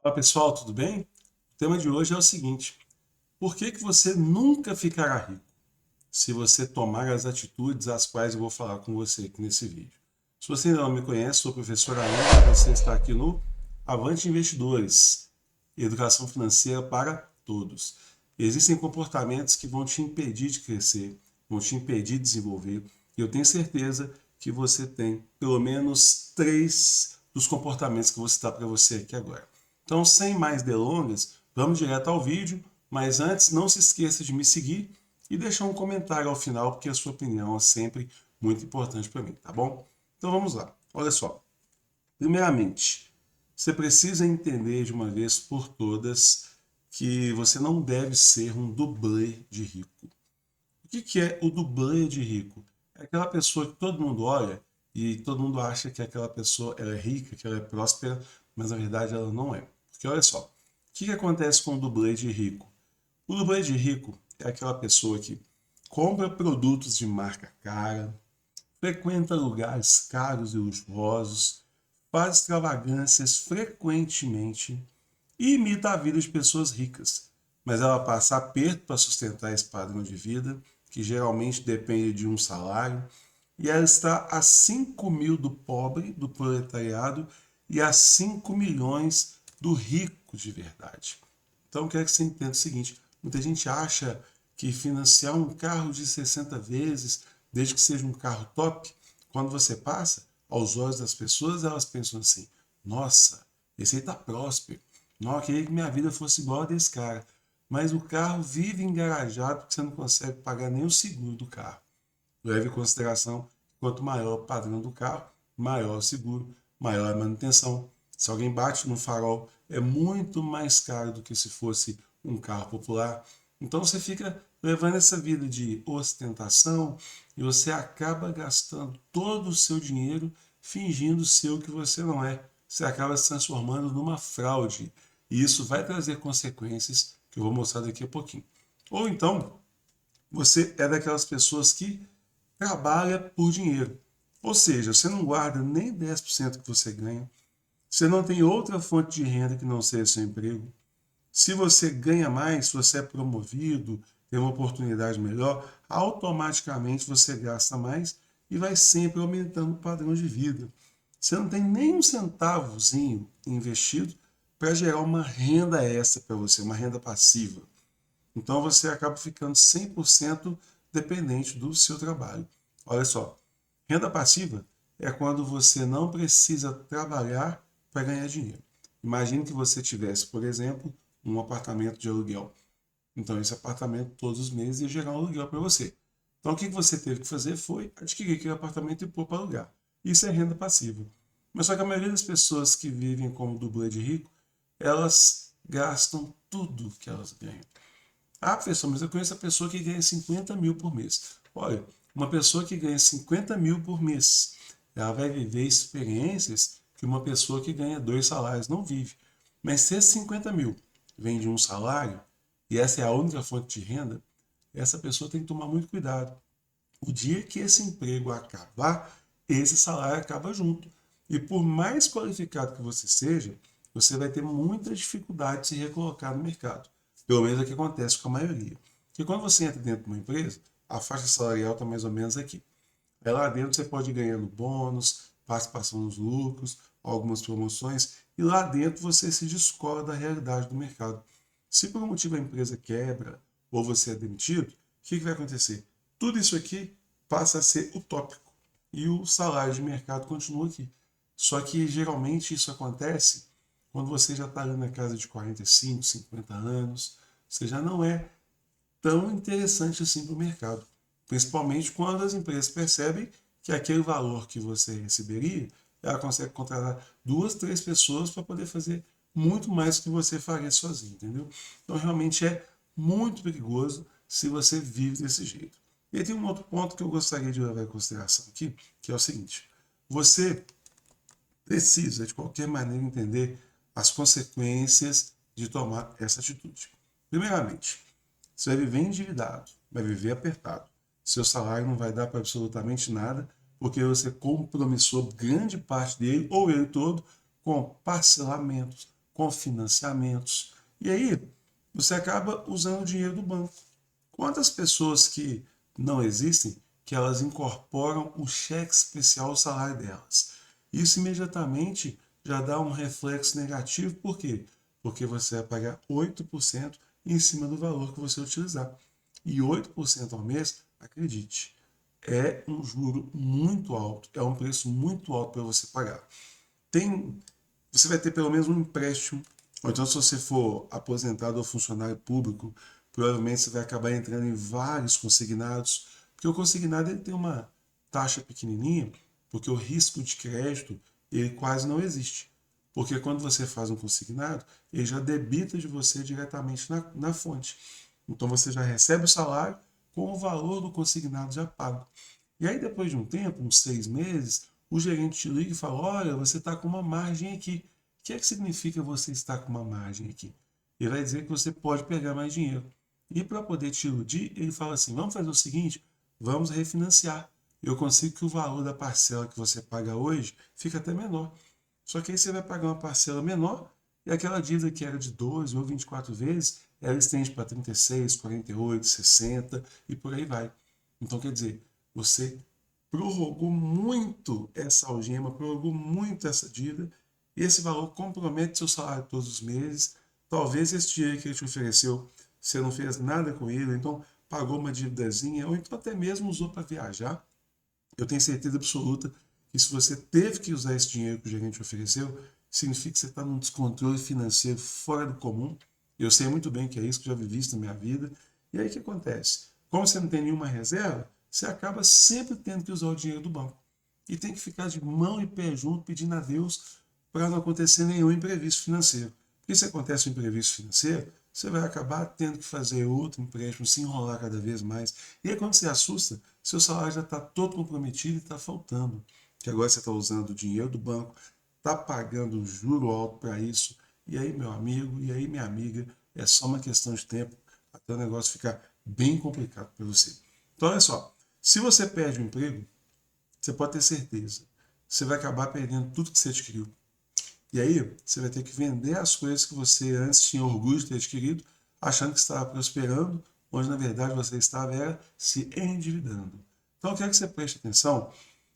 Fala pessoal, tudo bem? O tema de hoje é o seguinte: por que que você nunca ficará rico se você tomar as atitudes as quais eu vou falar com você aqui nesse vídeo? Se você ainda não me conhece, sou o professor ainda, você está aqui no Avante Investidores, educação financeira para todos. Existem comportamentos que vão te impedir de crescer, vão te impedir de desenvolver, e eu tenho certeza que você tem pelo menos três dos comportamentos que eu vou citar para você aqui agora. Então, sem mais delongas, vamos direto ao vídeo, mas antes não se esqueça de me seguir e deixar um comentário ao final, porque a sua opinião é sempre muito importante para mim, tá bom? Então vamos lá. Olha só. Primeiramente, você precisa entender de uma vez por todas que você não deve ser um dublê de rico. O que é o dublê de rico? É aquela pessoa que todo mundo olha e todo mundo acha que aquela pessoa ela é rica, que ela é próspera, mas na verdade ela não é. Porque olha só, o que acontece com o dublê de rico? O dublê de rico é aquela pessoa que compra produtos de marca cara, frequenta lugares caros e luxuosos, faz extravagâncias frequentemente e imita a vida de pessoas ricas, mas ela passa aperto para sustentar esse padrão de vida, que geralmente depende de um salário, e ela está a 5 mil do pobre, do proletariado, e a 5 milhões do rico de verdade. Então, eu quero que você entenda o seguinte: muita gente acha que financiar um carro de 60 vezes, desde que seja um carro top, quando você passa, aos olhos das pessoas, elas pensam assim: nossa, esse aí tá próspero. Não, eu queria que minha vida fosse igual a desse cara. Mas o carro vive engarajado porque você não consegue pagar nem o seguro do carro. Leve em consideração que quanto maior o padrão do carro, maior o seguro, maior a manutenção. Se alguém bate no farol, é muito mais caro do que se fosse um carro popular. Então você fica levando essa vida de ostentação e você acaba gastando todo o seu dinheiro fingindo ser o que você não é. Você acaba se transformando numa fraude. E isso vai trazer consequências que eu vou mostrar daqui a pouquinho. Ou então, você é daquelas pessoas que trabalha por dinheiro. Ou seja, você não guarda nem 10% que você ganha, você não tem outra fonte de renda que não seja seu emprego. Se você ganha mais, se você é promovido, tem uma oportunidade melhor, automaticamente você gasta mais e vai sempre aumentando o padrão de vida. Você não tem nem um centavozinho investido para gerar uma renda extra para você, uma renda passiva. Então você acaba ficando 100% dependente do seu trabalho. Olha só, renda passiva é quando você não precisa trabalhar para ganhar dinheiro. Imagine que você tivesse, por exemplo, um apartamento de aluguel. Então esse apartamento todos os meses ia gerar um aluguel para você. Então o que você teve que fazer foi adquirir aquele apartamento e pôr para alugar. Isso é renda passiva. Mas só que a maioria das pessoas que vivem como dublê de rico, elas gastam tudo que elas ganham. Ah, professor, mas eu conheço a pessoa que ganha 50 mil por mês. Olha, uma pessoa que ganha 50 mil por mês, ela vai viver experiências que uma pessoa que ganha dois salários não vive. Mas se esses 50 mil vem de um salário, e essa é a única fonte de renda, essa pessoa tem que tomar muito cuidado. O dia que esse emprego acabar, esse salário acaba junto. E por mais qualificado que você seja, você vai ter muita dificuldade de se recolocar no mercado. Pelo menos é o que acontece com a maioria. Porque quando você entra dentro de uma empresa, a faixa salarial está mais ou menos aqui. Aí lá dentro você pode ir ganhando bônus, participação nos lucros, algumas promoções, e lá dentro você se descola da realidade do mercado. Se por um motivo a empresa quebra ou você é demitido, o que vai acontecer? Tudo isso aqui passa a ser utópico e o salário de mercado continua aqui. Só que geralmente isso acontece quando você já está ali na casa de 45, 50 anos, você já não é tão interessante assim para o mercado. Principalmente quando as empresas percebem que aquele valor que você receberia, ela consegue contratar duas, três pessoas para poder fazer muito mais do que você faria sozinho, entendeu? Então realmente é muito perigoso se você vive desse jeito. E tem um outro ponto que eu gostaria de levar em consideração aqui, que é o seguinte: você precisa de qualquer maneira entender as consequências de tomar essa atitude. Primeiramente, você vai viver endividado, vai viver apertado. Seu salário não vai dar para absolutamente nada, porque você compromissou grande parte dele, ou ele todo, com parcelamentos, com financiamentos. E aí, você acaba usando o dinheiro do banco. Quantas pessoas que não existem, que elas incorporam o cheque especial ao salário delas? Isso imediatamente já dá um reflexo negativo. Por quê? Porque você vai pagar 8% em cima do valor que você utilizar. E 8% ao mês, acredite, é um juro muito alto, é um preço muito alto para você pagar. Você vai ter pelo menos um empréstimo, ou então se você for aposentado ou funcionário público, provavelmente você vai acabar entrando em vários consignados, porque o consignado ele tem uma taxa pequenininha, porque o risco de crédito ele quase não existe. Porque quando você faz um consignado, ele já debita de você diretamente na fonte. Então você já recebe o salário com o valor do consignado já pago. E aí depois de um tempo, uns 6 meses, o gerente te liga e fala, olha, você está com uma margem aqui. O que é que significa você estar com uma margem aqui? Ele vai dizer que você pode pegar mais dinheiro. E para poder te iludir, ele fala assim, vamos fazer o seguinte, vamos refinanciar. Eu consigo que o valor da parcela que você paga hoje fica até menor. Só que aí você vai pagar uma parcela menor e aquela dívida que era de 12 ou 24 vezes, ela estende para 36, 48, 60 e por aí vai. Então, quer dizer, você prorrogou muito essa algema, prorrogou muito essa dívida, e esse valor compromete seu salário todos os meses. Talvez esse dinheiro que ele te ofereceu, você não fez nada com ele, então pagou uma dívidazinha, ou então até mesmo usou para viajar. Eu tenho certeza absoluta que se você teve que usar esse dinheiro que o gerente ofereceu, significa que você está num descontrole financeiro fora do comum. Eu sei muito bem que é isso, que já vivi isso na minha vida. E aí o que acontece? Como você não tem nenhuma reserva, você acaba sempre tendo que usar o dinheiro do banco. E tem que ficar de mão e pé junto pedindo a Deus para não acontecer nenhum imprevisto financeiro. Porque se acontece um imprevisto financeiro, você vai acabar tendo que fazer outro empréstimo, se enrolar cada vez mais. E aí quando você assusta, seu salário já está todo comprometido e está faltando. Que agora você está usando o dinheiro do banco, está pagando um juro alto para isso. E aí, meu amigo, e aí, minha amiga, é só uma questão de tempo até o negócio ficar bem complicado para você. Então, olha só, se você perde o emprego, você pode ter certeza, você vai acabar perdendo tudo que você adquiriu. E aí, você vai ter que vender as coisas que você antes tinha orgulho de ter adquirido, achando que estava prosperando, onde na verdade você estava era se endividando. Então, eu quero que você preste atenção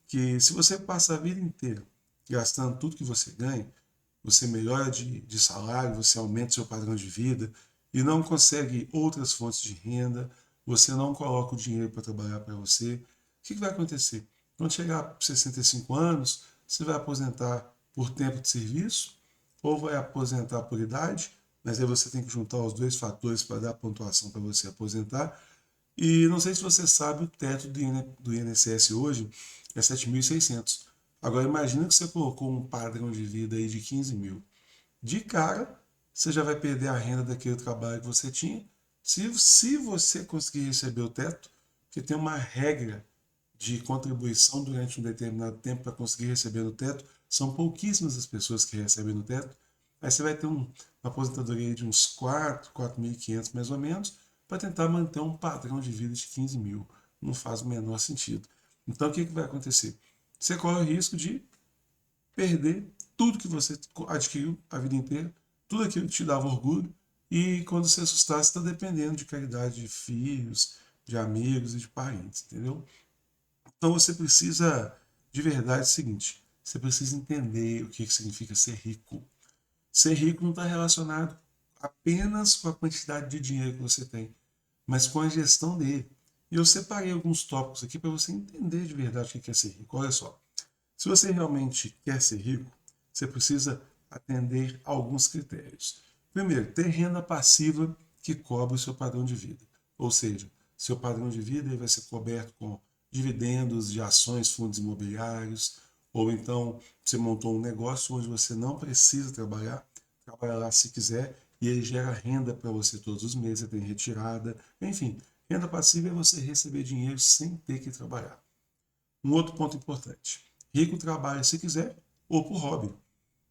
que se você passa a vida inteira gastando tudo que você ganha, você melhora de salário, você aumenta seu padrão de vida e não consegue outras fontes de renda, você não coloca o dinheiro para trabalhar para você, o que vai acontecer? Quando chegar a 65 anos, você vai aposentar por tempo de serviço ou vai aposentar por idade, mas aí você tem que juntar os dois fatores para dar pontuação para você aposentar. E não sei se você sabe, o teto do INSS hoje é 7.600. Agora imagina que você colocou um padrão de vida aí de 15 mil. De cara, você já vai perder a renda daquele trabalho que você tinha. Se você conseguir receber o teto, porque tem uma regra de contribuição durante um determinado tempo para conseguir receber no teto, são pouquíssimas as pessoas que recebem no teto. Aí você vai ter uma aposentadoria de uns 4.500 mais ou menos, para tentar manter um padrão de vida de 15 mil. Não faz o menor sentido. Então o que vai acontecer? Você corre o risco de perder tudo que você adquiriu a vida inteira, tudo aquilo que te dava orgulho, e quando você assustar, você está dependendo de caridade de filhos, de amigos e de parentes, entendeu? Então você precisa, de verdade, é o seguinte, você precisa entender o que significa ser rico. Ser rico não está relacionado apenas com a quantidade de dinheiro que você tem, mas com a gestão dele. E eu separei alguns tópicos aqui para você entender de verdade o que é ser rico. Olha só, se você realmente quer ser rico, você precisa atender a alguns critérios. Primeiro, ter renda passiva que cobre o seu padrão de vida. Ou seja, seu padrão de vida vai ser coberto com dividendos de ações, fundos imobiliários, ou então você montou um negócio onde você não precisa trabalhar, trabalha lá se quiser, e ele gera renda para você todos os meses, você tem retirada, enfim. Renda passiva é você receber dinheiro sem ter que trabalhar. Um outro ponto importante. Rico trabalha se quiser ou por hobby.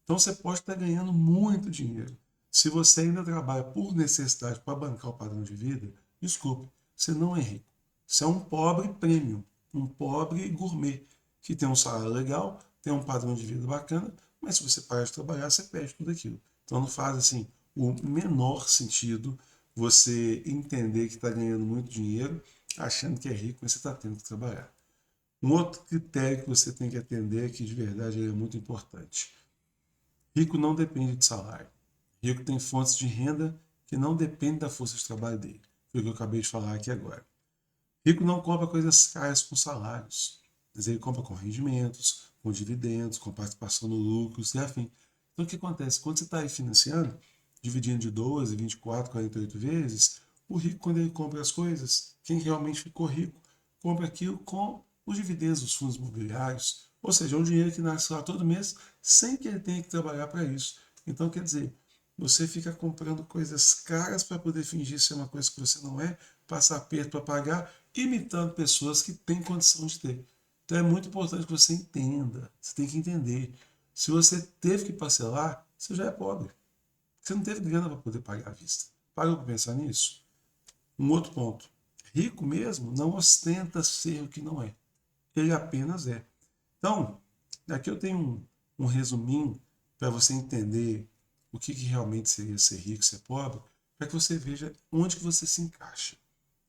Então você pode estar ganhando muito dinheiro. Se você ainda trabalha por necessidade para bancar o padrão de vida, desculpe, você não é rico. Você é um pobre premium, um pobre gourmet, que tem um salário legal, tem um padrão de vida bacana, mas se você parar de trabalhar, você perde tudo aquilo. Então não faz assim o menor sentido você entender que está ganhando muito dinheiro achando que é rico, mas você está tendo que trabalhar. Um outro critério que você tem que atender, que de verdade é muito importante. Rico não depende de salário. Rico tem fontes de renda que não dependem da força de trabalho dele. Foi o que eu acabei de falar aqui agora. Rico não compra coisas caras com salários, mas ele compra com rendimentos, com dividendos, com participação no lucros e afim. Então o que acontece? Quando você está aí financiando, dividindo de 12, 24, 48 vezes, o rico, quando ele compra as coisas, quem realmente ficou rico, compra aquilo com os dividendos dos fundos imobiliários, ou seja, é um dinheiro que nasce lá todo mês sem que ele tenha que trabalhar para isso. Então, quer dizer, você fica comprando coisas caras para poder fingir ser uma coisa que você não é, passar aperto para pagar, imitando pessoas que têm condição de ter. Então é muito importante que você entenda, você tem que entender. Se você teve que parcelar, você já é pobre. Você não teve grana para poder pagar à vista. Parou para pensar nisso? Um outro ponto. Rico mesmo não ostenta ser o que não é. Ele apenas é. Então, aqui eu tenho um resuminho para você entender o que realmente seria ser rico, ser pobre, para que você veja onde que você se encaixa.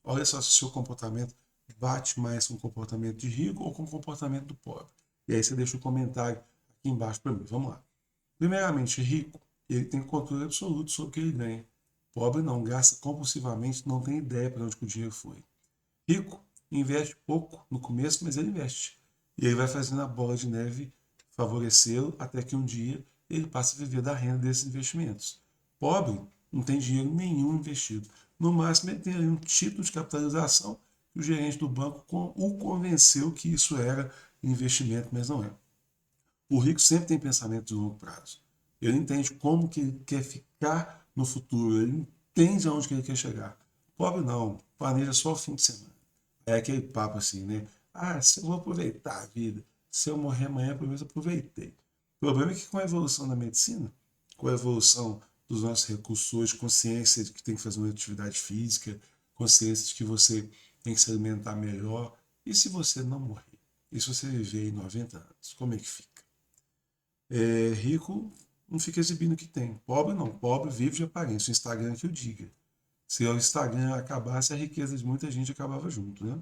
Olha só se o seu comportamento bate mais com o comportamento de rico ou com o comportamento do pobre. E aí você deixa um comentário aqui embaixo para mim. Vamos lá. Primeiramente, rico, ele tem controle absoluto sobre o que ele ganha. Pobre não, gasta compulsivamente, não tem ideia para onde o dinheiro foi. Rico, investe pouco no começo, mas ele investe. E ele vai fazendo a bola de neve favorecê-lo até que um dia ele passe a viver da renda desses investimentos. Pobre, não tem dinheiro nenhum investido. No máximo, ele tem ali um título de capitalização que o gerente do banco o convenceu que isso era investimento, mas não é. O rico sempre tem pensamento de longo prazo. Ele entende como que ele quer ficar no futuro, ele entende aonde que ele quer chegar. Pobre não, planeja só o fim de semana. É aquele papo assim, né? Ah, se eu vou aproveitar a vida, se eu morrer amanhã, pelo menos aproveitei. O problema é que com a evolução da medicina, com a evolução dos nossos recursos hoje, consciência de que tem que fazer uma atividade física, consciência de que você tem que se alimentar melhor, e se você não morrer? E se você viver em 90 anos, como é que fica? Rico não fica exibindo o que tem. Pobre não. Pobre vive de aparência. O Instagram que o diga. Se o Instagram acabasse, a riqueza de muita gente acabava junto, né?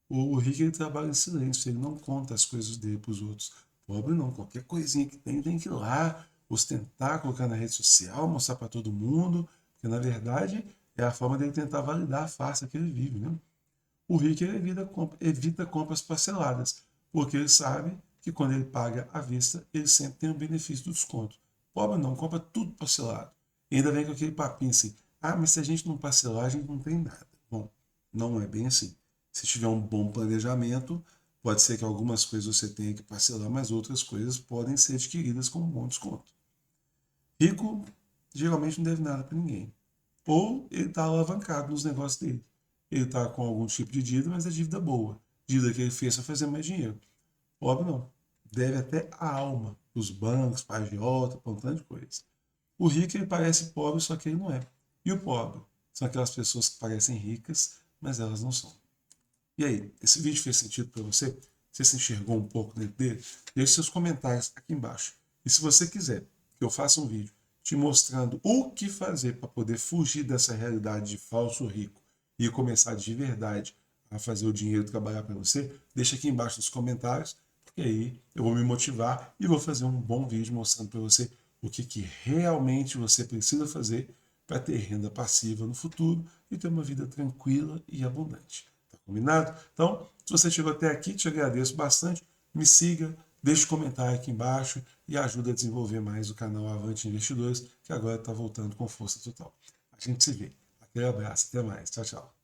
O rico ele trabalha em silêncio, ele não conta as coisas dele para os outros. Pobre não. Qualquer coisinha que tem que ir lá, ostentar, colocar na rede social, mostrar para todo mundo. Porque na verdade é a forma dele tentar validar a farsa que ele vive, né? O rico ele evita compras parceladas, porque ele sabe que quando ele paga à vista, ele sempre tem o benefício do desconto. Pobre não, compra tudo parcelado. E ainda vem com aquele papinho assim, ah, mas se a gente não parcelar, a gente não tem nada. Bom, não é bem assim. Se tiver um bom planejamento, pode ser que algumas coisas você tenha que parcelar, mas outras coisas podem ser adquiridas com um bom desconto. Rico geralmente não deve nada para ninguém. Ou ele está alavancado nos negócios dele. Ele está com algum tipo de dívida, mas é dívida boa. Dívida que ele fez para fazer mais dinheiro. Pobre não. Deve até a alma. Os bancos, para agiota, para um tanto de coisa. O rico ele parece pobre, só que ele não é. E o pobre? São aquelas pessoas que parecem ricas, mas elas não são. E aí, esse vídeo fez sentido para você? Você se enxergou um pouco dentro dele? Deixe seus comentários aqui embaixo. E se você quiser que eu faça um vídeo te mostrando o que fazer para poder fugir dessa realidade de falso rico e começar de verdade a fazer o dinheiro trabalhar para você, deixa aqui embaixo nos comentários, porque aí eu vou me motivar e vou fazer um bom vídeo mostrando para você o que realmente você precisa fazer para ter renda passiva no futuro e ter uma vida tranquila e abundante. Tá combinado? Então, se você chegou até aqui, te agradeço bastante. Me siga, deixe um comentário aqui embaixo e ajuda a desenvolver mais o canal Avante Investidores, que agora está voltando com força total. A gente se vê. Aquele abraço, até mais. Tchau, tchau.